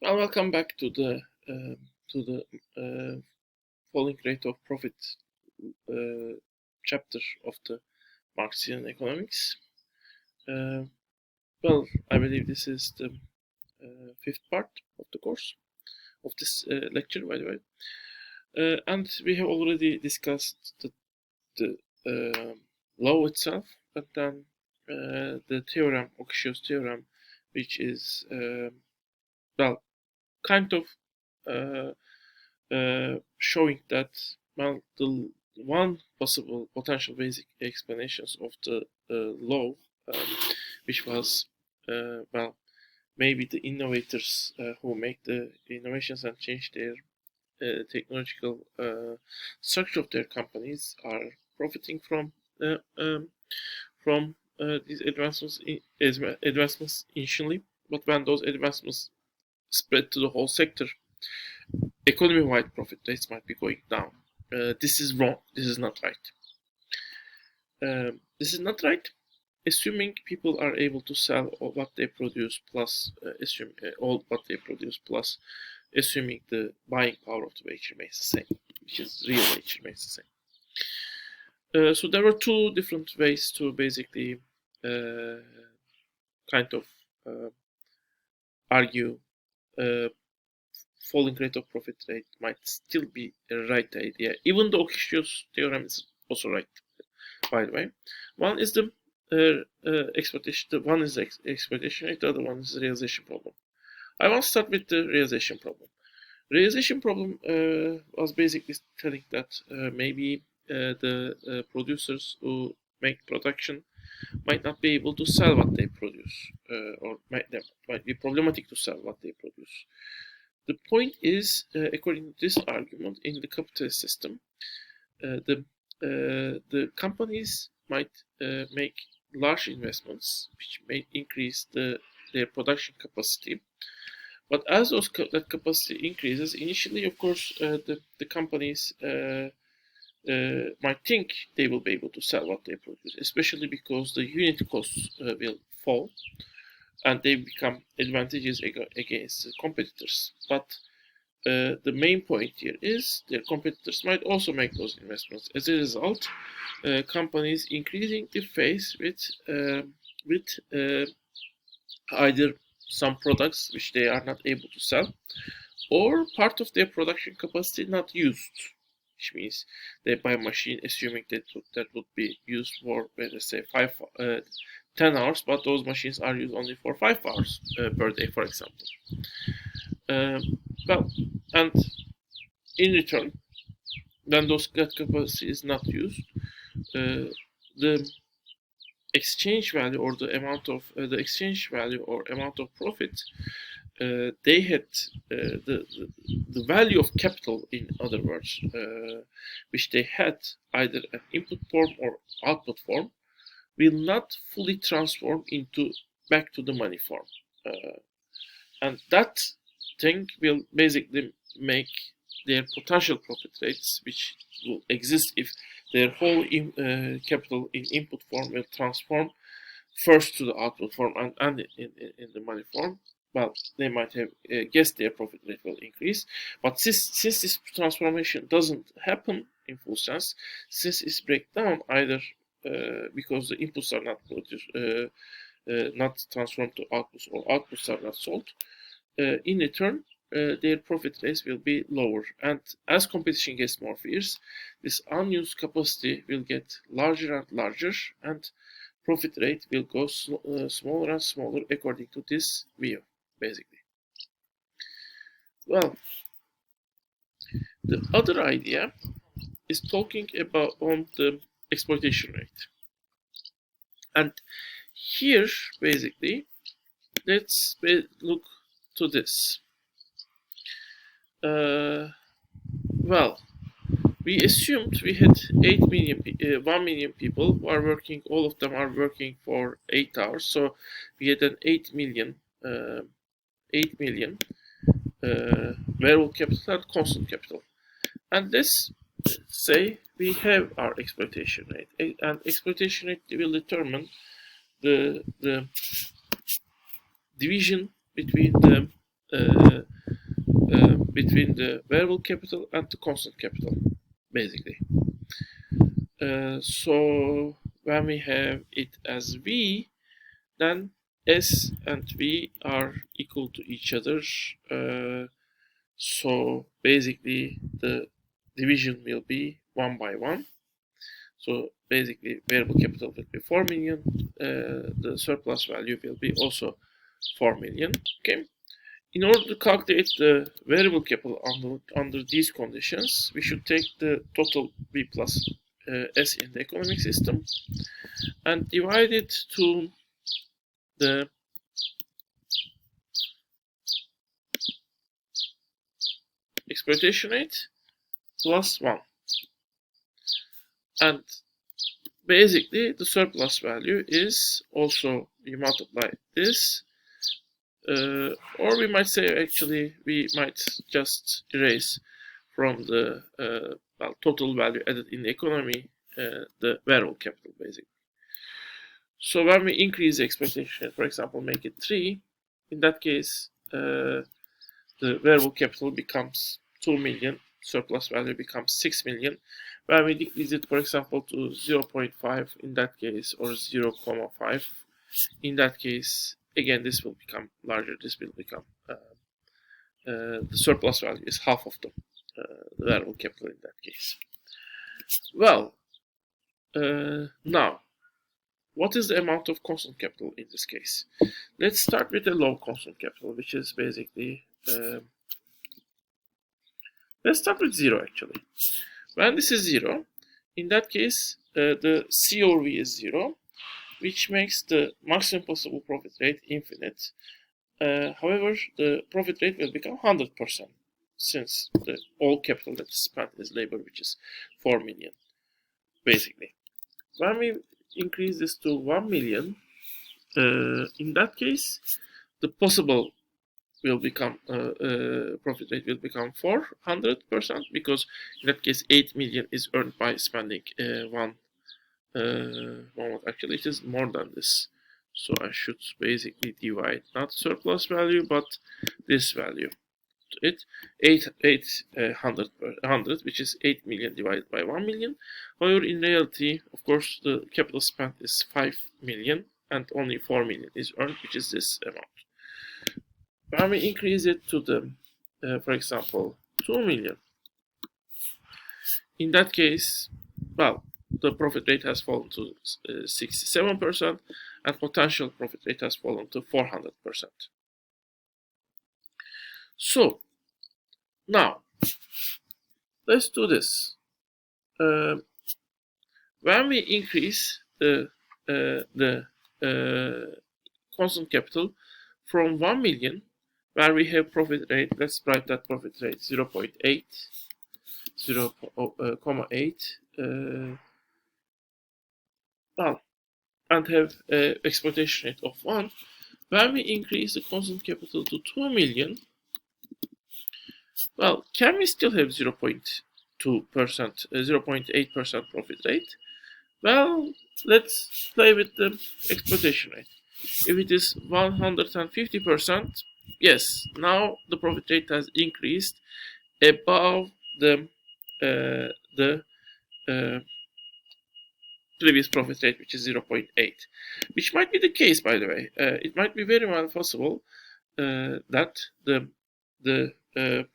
Well, welcome back to the falling rate of profit uh, chapter of the Marxian economics. Uh, well, I believe this is the fifth part of the course of this lecture, by the way, and we have already discussed the law itself, but then the theorem, Okishio's theorem, which is well, kind of. Uh, Showing that, well, the one possible potential basic explanations of the law, um, which was, well, maybe the innovators who make the innovations and change their technological structure of their companies are profiting uh, um, from these advancements initially, but when those advancements spread to the whole sector, economy-wide profit rates might be going down. This is wrong. This is not right. This is not right. Assuming people are able to sell all what they produce plus all what they produce plus assuming the buying power of the wage remains the same, which is real wage remains the same. So there were two different ways to basically kind of argue falling rate of profit rate might still be a right idea, even though Okishio's theorem is also right, by the way. One is the exploitation, one is the exploitation rate, the other one is the realization problem. I want to start with the realization problem. Realization problem was basically telling that maybe the producers who make production might not be able to sell what they produce, or might be problematic to sell what they produce. The point is, according to this argument, in the capitalist system, the companies might make large investments, which may increase their production capacity. But as that capacity increases, initially, of course, the companies might think they will be able to sell what they produce, especially because the unit costs will fall and they become advantageous against the competitors. But the main point here is their competitors might also make those investments. As a result, companies increasingly face with either some products which they are not able to sell, or part of their production capacity not used, which means they buy a machine assuming that would be used for, let's say, 10 hours, but those machines are used only for 5 hours per day, for example. Well, and in return, when that capacity is not used, the exchange value or the amount of the exchange value or amount of profit they had, the value of capital, in other words, which they had either an input form or output form, will not fully transform into back to the money form, and that thing will basically make their potential profit rates, which will exist if their whole capital in input form will transform first to the output form and in the money form. Well, they might have guessed their profit rate will increase, but since this transformation doesn't happen in full sense, since it's breakdown either because the inputs are not produced, not transformed to outputs, or outputs are not sold, in return, their profit rates will be lower. And as competition gets more fierce, this unused capacity will get larger and larger, and profit rate will go smaller and smaller according to this view, basically. Well, the other idea is talking about on the exploitation rate. And here, basically, let's look to this. Well, we assumed we had 1 million people who are working, all of them are working for 8 hours, so we had an 8 million variable capital and constant capital. And let's say we have our exploitation rate, and exploitation rate will determine the division between the between the variable capital and the constant capital, basically. So when we have it as V, then S and V are equal to each other. So basically the division will be 1 by 1. So basically variable capital will be 4 million. The surplus value will be also 4 million. Okay. In order to calculate the variable capital under these conditions, we should take the total V plus S in the economic system and divide it to the exploitation rate plus 1. And basically the surplus value is also, we multiply this, or we might say actually we might just erase from the total value added in the economy the variable capital, basically. So when we increase the expectation, for example, make it 3, in that case, the variable capital becomes 2 million, surplus value becomes 6 million. When we decrease it, for example, to 0.5 in that case, or 0.5, in that case, again, this will become larger. This will become, the surplus value is half of the variable capital in that case. Well, now, what is the amount of constant capital in this case? Let's start with a low constant capital, which is basically, let's start with 0 actually. When this is 0, in that case, the C over V is 0, which makes the maximum possible profit rate infinite. However, the profit rate will become 100% since the all capital that is spent is labor, which is 4 million, basically. When we increase this to 1 million, in that case, the possible will become profit rate will become 400%, because in that case 8 million is earned by spending actually it is more than this, so I should basically divide not surplus value but this value to it, 800, which is 8 million divided by 1 million. However, in reality, of course, the capital spent is 5 million and only 4 million is earned, which is this amount. When we increase it to the, for example, 2 million, in that case, well, the profit rate has fallen to 67% and potential profit rate has fallen to 400%. So, now, let's do this. When we increase the constant capital from 1 million, where we have profit rate, let's write that profit rate 0.8, 0.8, well, and have exploitation rate of 1. When we increase the constant capital to 2 million, well, can we still have 0.2%, 0.8% profit rate? Well, let's play with the exploitation rate. If it is 150%, yes, now the profit rate has increased above the previous profit rate, which is 0.8, which might be the case, by the way. It might be very well possible that the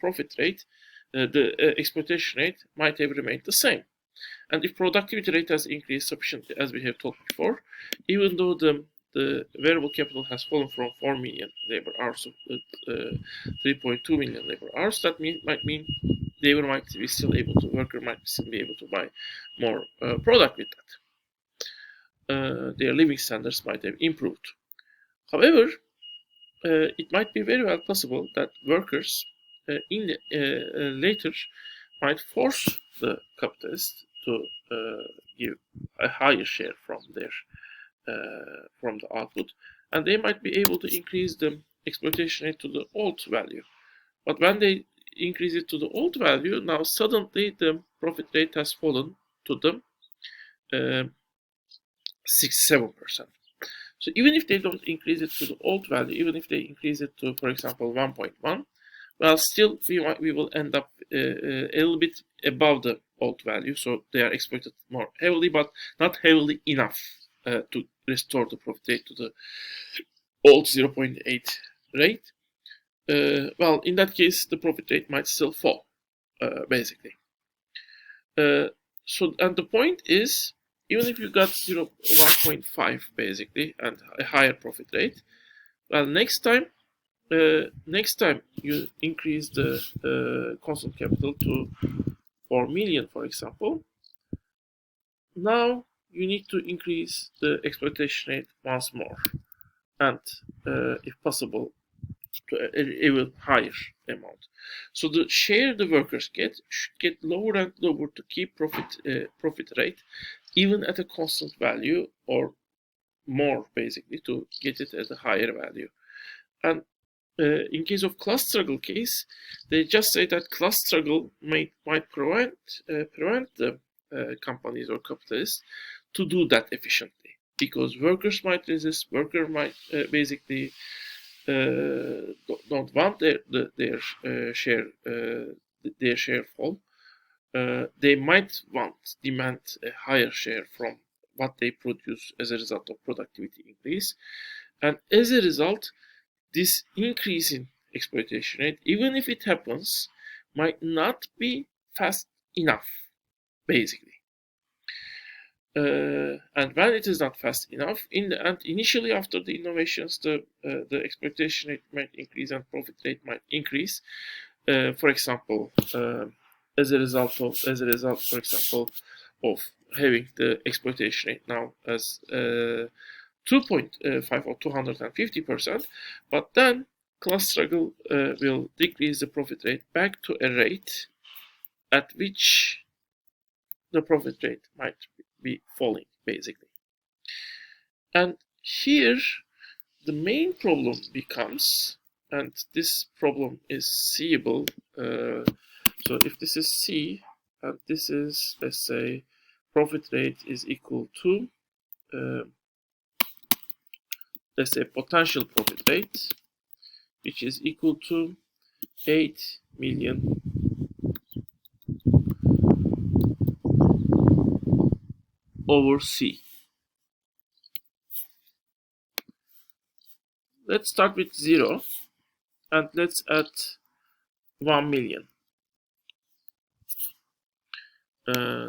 profit rate, the exploitation rate might have remained the same. And if productivity rate has increased sufficiently, as we have talked before, even though the variable capital has fallen from 4 million labor hours to 3.2 million labor hours, that might mean labor might be still able to, worker might still be able to buy more product with that. Their living standards might have improved. However, it might be very well possible that workers later might force the capitalist to give a higher share from their from the output, and they might be able to increase the exploitation rate to the old value. But when they increase it to the old value, now suddenly the profit rate has fallen to the 67%. So even if they don't increase it to the old value, even if they increase it to, for example, 1.1, well, still we will end up a little bit above the old value. So they are exploited more heavily, but not heavily enough to restore the profit rate to the old 0.8 rate. Well, in that case, the profit rate might still fall, basically. So, and the point is, even if you got 1.5 basically and a higher profit rate, well, next time you increase the constant capital to 4 million, for example, now you need to increase the exploitation rate once more, and if possible, to an even higher amount. So the share the workers get should get lower and lower to keep profit rate even at a constant value, or more basically to get it at a higher value. And in case of class struggle case, they just say that class struggle might prevent the companies or capitalists to do that efficiently, because workers might resist, workers might basically don't want their share fall. They might demand a higher share from what they produce as a result of productivity increase, and as a result, this increase in exploitation rate, even if it happens, might not be fast enough, basically. And when it is not fast enough, in the end, initially after the innovations, the exploitation rate might increase and profit rate might increase. For example, as a result, for example, of having the exploitation rate now as 2.5 or 250%, but then class struggle will decrease the profit rate back to a rate at which the profit rate might be falling, basically. And here the main problem becomes, and this problem is seeable. So if this is C, and this is, let's say, profit rate is equal to, let's say, potential profit rate, which is equal to 8 million over C. Let's start with 0 and let's add 1 million.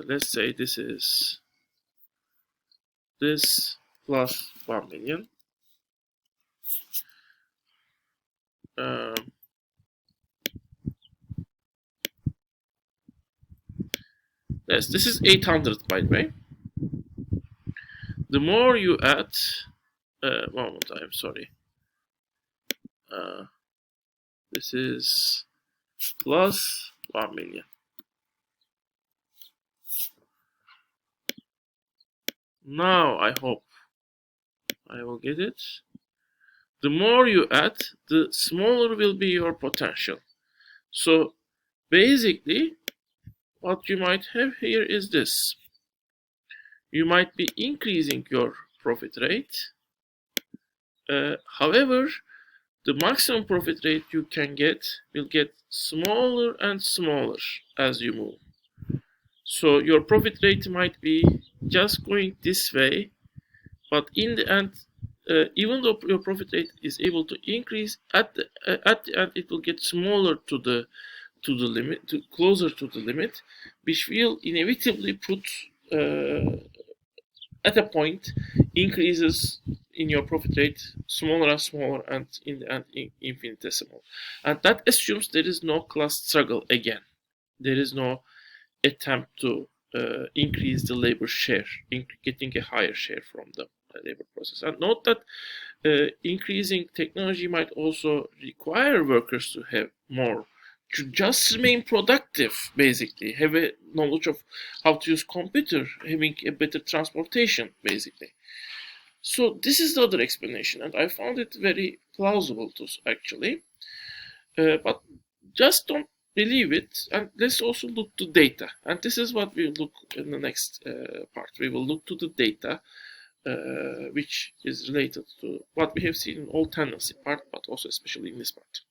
Let's say this is this plus 1 million. Yes, this is 800, by the way. The more you add, one more time, sorry. This is plus 1 million. Now I hope I will get it. The more you add, the smaller will be your potential. So basically, what you might have here is this. You might be increasing your profit rate. However, the maximum profit rate you can get will get smaller and smaller as you move. So your profit rate might be just going this way, but in the end, even though your profit rate is able to increase, at the end it will get smaller to the limit, closer to the limit, which will inevitably put at a point increases in your profit rate smaller and smaller, and in the end infinitesimal. And that assumes there is no class struggle again. There is no attempt to increase the labor share, getting a higher share from the labor process. And note that increasing technology might also require workers to have more, to just remain productive, basically, have a knowledge of how to use computer, having a better transportation, basically. So this is the other explanation, and I found it very plausible to actually, but just don't believe it, and let's also look to data. And this is what we'll look in the next part. We will look to the data which is related to what we have seen in all tendency part, but also especially in this part.